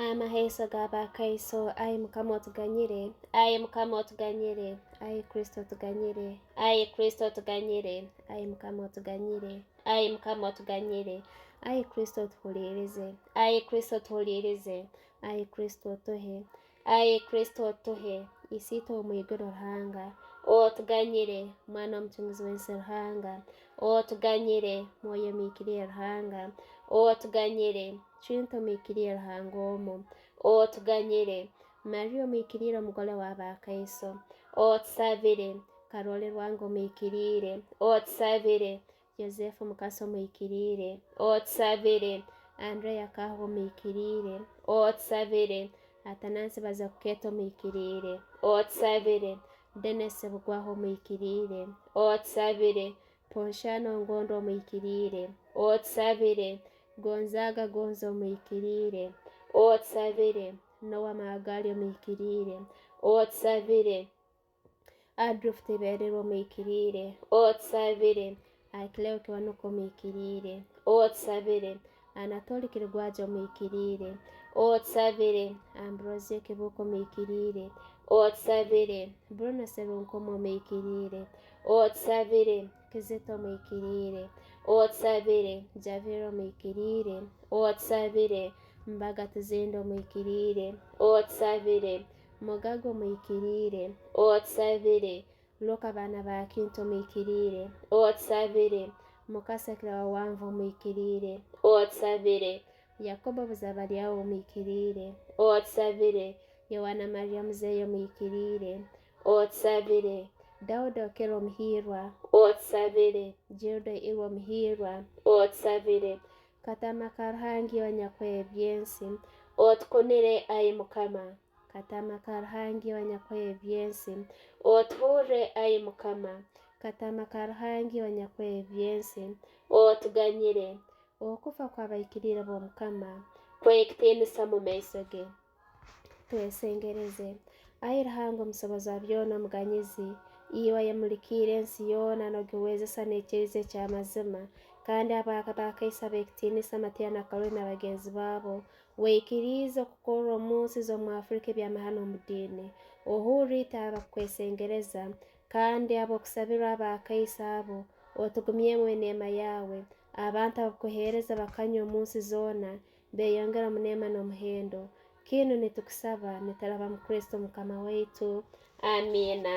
amaheso g'abakaiso ayi mukama otuganyire, ayi mukama otuganyire, ayi kristo otuganyire, ayi kristo otuganyire, ayi mukama otuganyire, ayi mukama otuganyire, ayi kristo otuhulirize, ayi kristo otuhulirize, ayi kristo otuhe, ayi kristo otuhe isito omwiguru ruhanga otuganyire mwana omucunguzi w'ensi ruhanga otuganyire mwoyo mikiriye ruhanga otuganyire kintu mikiriye ruhanga omu otuganyire Maria mikirire omugore w'abakaiso otusabire Karoli rwange omwikirire otusabire Yosefu mukasa omwikirire otusabire Andrea kaho omwikirire otusabire Atanasi baza kuketa omwikirire otusabire Dennis bugwaho omwikirire otusabire Ponshano ngondo omwikirire otusabire Gonzaga gonzo omwikirire otusabire Noah Magali omwikirire otusabire Adolf Tiberero omwikirire otusabire Akileo Kiwanuka omwikirire otusabire Anatoli Kirigwaje omwikirire otusabire Ambrosie Kibuko omwikirire otusabire Bruno Serunkomo omwikirire otusabire Kizito omwikirire otusabire Javiro omwikirire otusabire Mbaga Tuzindo omwikirire otusabire Mugago omwikirire otusabire Luka bana ba Kintu omwikirire otusabire Mukasa Kirawa Wanvu omwikirire otusabire Yakobo Buzabalyawo omwikirire otusabire Yohana Maria Muzeyo omwikirire otusabire Dauda Okero Muhirwa otusabire Gilda Iwo Muhirwa otusabire Katama Karuhangi Wanyakwebyensi otukunire ayi mukama Katama Karuhangi Wanyakwebyensi otuhure ayi mukama Katama Karuhangi Wanyakwebyensi otuganyire okufa kw'abaikirire b'omukama kwekitiinisa mu maiso ge twesengereze ayi ruhanga omusobozi wa byona omuganyizi iwe yamulikire ensi yona nogiwezesa n'ekiriza eky'amazima kandi abakaisa bekitiinisa Matiya na Karoli na bagenzi babo weikirize okukora omunsi z'omu Afrika ebyamahano omu dini ohurite abakwesengereza kandi abokusabira abakaisa abo otugumyemu eneema yawe abantu abakuhereza bakanywa omunsi zona beyongera mu neema n'omuhendo kinu nitukusaba nituraba mu Kristo mukama waitu amina.